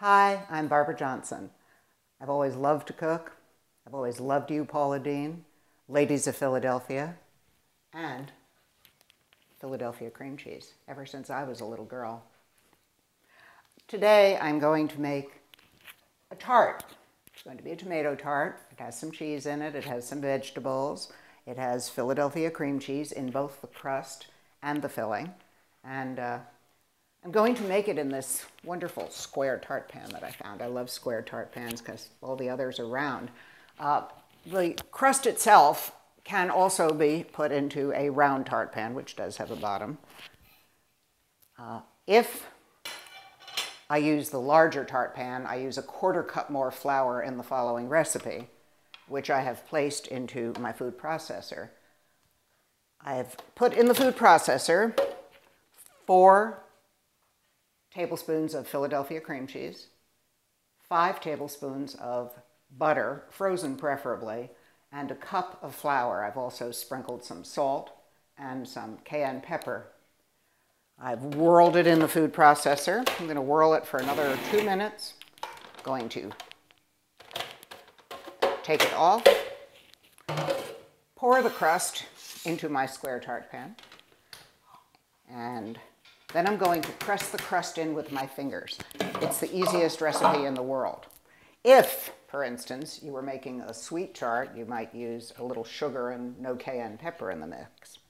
Hi, I'm Barbara Johnson. I've always loved to cook. I've always loved you, Paula Dean, Ladies of Philadelphia, and Philadelphia cream cheese, ever since I was a little girl. Today I'm going to make a tart. It's going to be a tomato tart. It has some cheese in it. It has some vegetables. It has Philadelphia cream cheese in both the crust and the filling. And I'm going to make it in this wonderful square tart pan that I found. I love square tart pans because all the others are round. The crust itself can also be put into a round tart pan, which does have a bottom. If I use the larger tart pan, I use a 1/4 cup more flour in the following recipe, which I have placed into my food processor. I have put in the food processor 4 tablespoons of Philadelphia cream cheese, 5 tablespoons of butter, frozen preferably, and a cup of flour. I've also sprinkled some salt and some cayenne pepper. I've whirled it in the food processor. I'm going to whirl it for another 2 minutes. Going to take it off, pour the crust into my square tart pan, and then I'm going to press the crust in with my fingers. It's the easiest recipe in the world. If, for instance, you were making a sweet tart, you might use a little sugar and no cayenne pepper in the mix.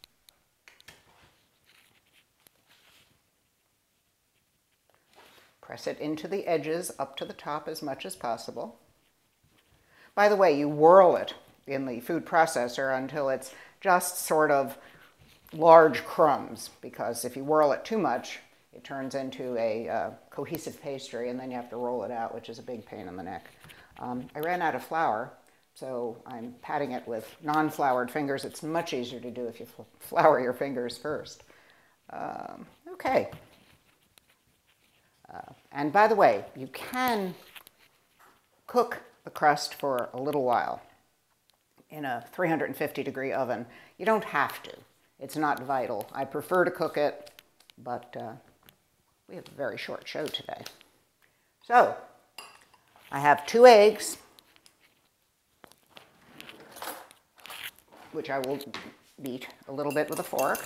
Press it into the edges up to the top as much as possible. By the way, you whirl it in the food processor until it's just sort of large crumbs, because if you whirl it too much, it turns into a cohesive pastry, and then you have to roll it out, which is a big pain in the neck. I ran out of flour, so I'm patting it with non-floured fingers. It's much easier to do if you flour your fingers first. Okay. And by the way, you can cook the crust for a little while in a 350-degree oven. You don't have to. It's not vital. I prefer to cook it, but we have a very short show today. So I have 2 eggs, which I will beat a little bit with a fork.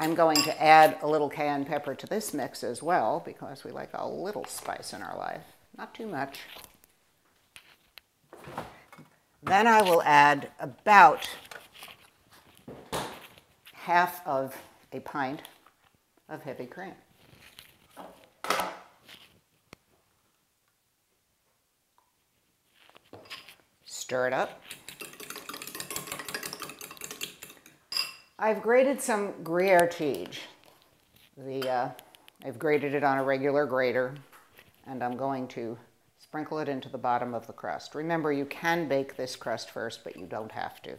I'm going to add a little cayenne pepper to this mix as well, because we like a little spice in our life, not too much. Then I will add about half of a pint of heavy cream. Stir it up. I've grated some Gruyere cheese. I've grated it on a regular grater, and I'm going to sprinkle it into the bottom of the crust. Remember, you can bake this crust first, but you don't have to.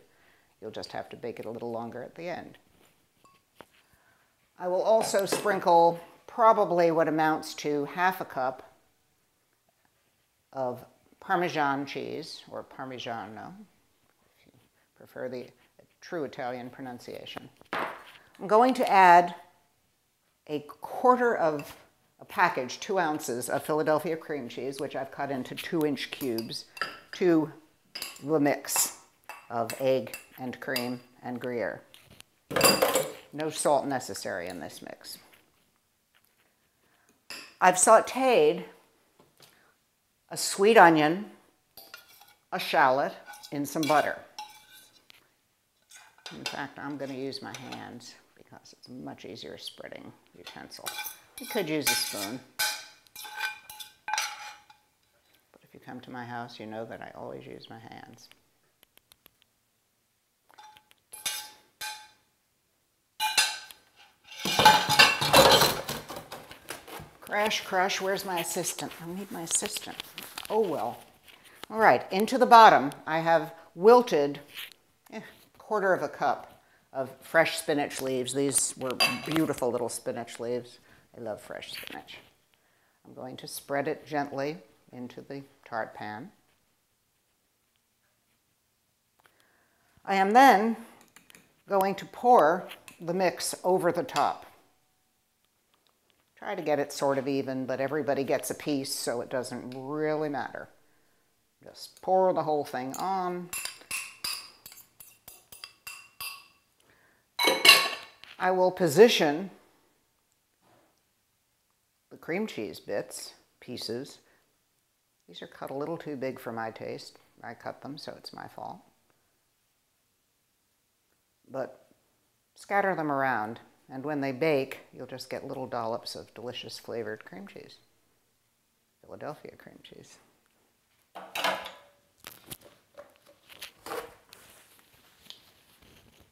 You'll just have to bake it a little longer at the end. I will also sprinkle probably what amounts to half a cup of Parmesan cheese, or Parmigiano, if you prefer the true Italian pronunciation. I'm going to add a package, 2 ounces of Philadelphia cream cheese, which I've cut into 2-inch cubes, to the mix of egg and cream and Gruyere. No salt necessary in this mix. I've sauteed a sweet onion, a shallot, in some butter. In fact, I'm going to use my hands because it's a much easier spreading utensil. You could use a spoon. But if you come to my house, you know that I always use my hands. Crash, crush, where's my assistant? I need my assistant. Oh, well. All right, into the bottom, I have wilted 1/4 cup of fresh spinach leaves. These were beautiful little spinach leaves. I love fresh spinach. I'm going to spread it gently into the tart pan. I am then going to pour the mix over the top. Try to get it sort of even, but everybody gets a piece, so it doesn't really matter. Just pour the whole thing on. I will position the cream cheese pieces. These are cut a little too big for my taste. I cut them, so it's my fault. But scatter them around, and when they bake, you'll just get little dollops of delicious flavored cream cheese. Philadelphia cream cheese.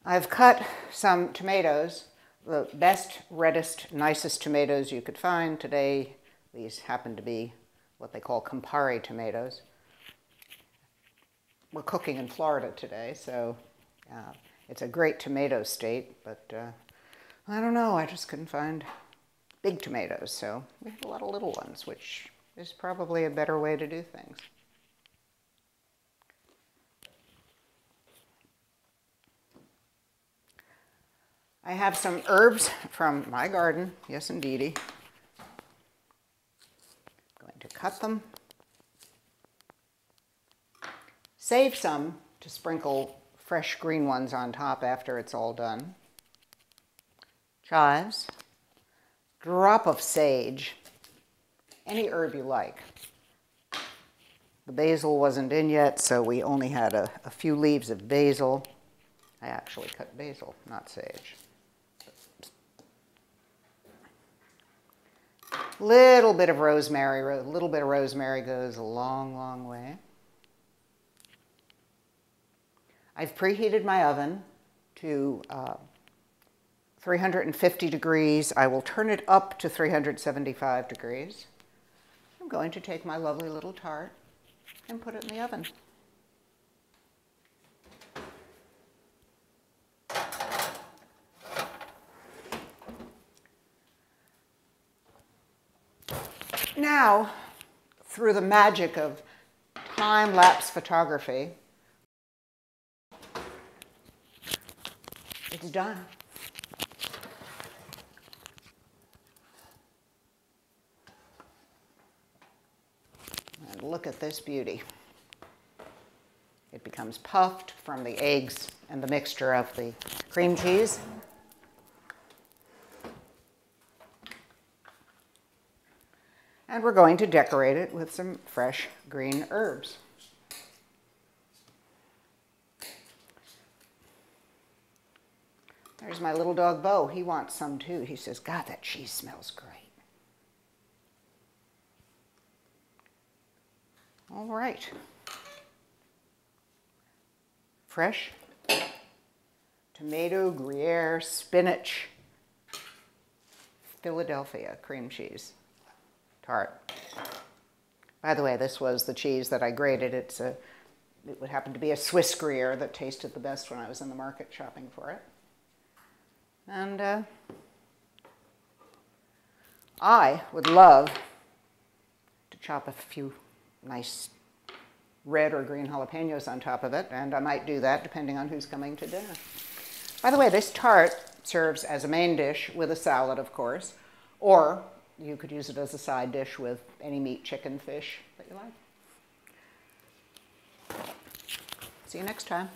I've cut some tomatoes, the best, reddest, nicest tomatoes you could find. Today, these happen to be what they call Campari tomatoes. We're cooking in Florida today, so it's a great tomato state, but I don't know, I just couldn't find big tomatoes, so we have a lot of little ones, which is probably a better way to do things. I have some herbs from my garden, yes indeedy. I'm going to cut them. Save some to sprinkle fresh green ones on top after it's all done. Chives, drop of sage, any herb you like. The basil wasn't in yet, so we only had a few leaves of basil. I actually cut basil, not sage. Little bit of rosemary. A little bit of rosemary goes a long, long way. I've preheated my oven to 350 degrees. I will turn it up to 375 degrees. I'm going to take my lovely little tart and put it in the oven. Now, through the magic of time-lapse photography, it's done. And look at this beauty. It becomes puffed from the eggs and the mixture of the cream cheese. And we're going to decorate it with some fresh green herbs. There's my little dog, Bo. He wants some too. He says, God, that cheese smells great. All right. Fresh tomato, Gruyere, spinach, Philadelphia cream cheese. Tart. By the way, this was the cheese that I grated. It would happen to be a Swiss Gruyere that tasted the best when I was in the market shopping for it. And I would love to chop a few nice red or green jalapenos on top of it, and I might do that depending on who's coming to dinner. By the way, this tart serves as a main dish with a salad, of course, or you could use it as a side dish with any meat, chicken, fish that you like. See you next time.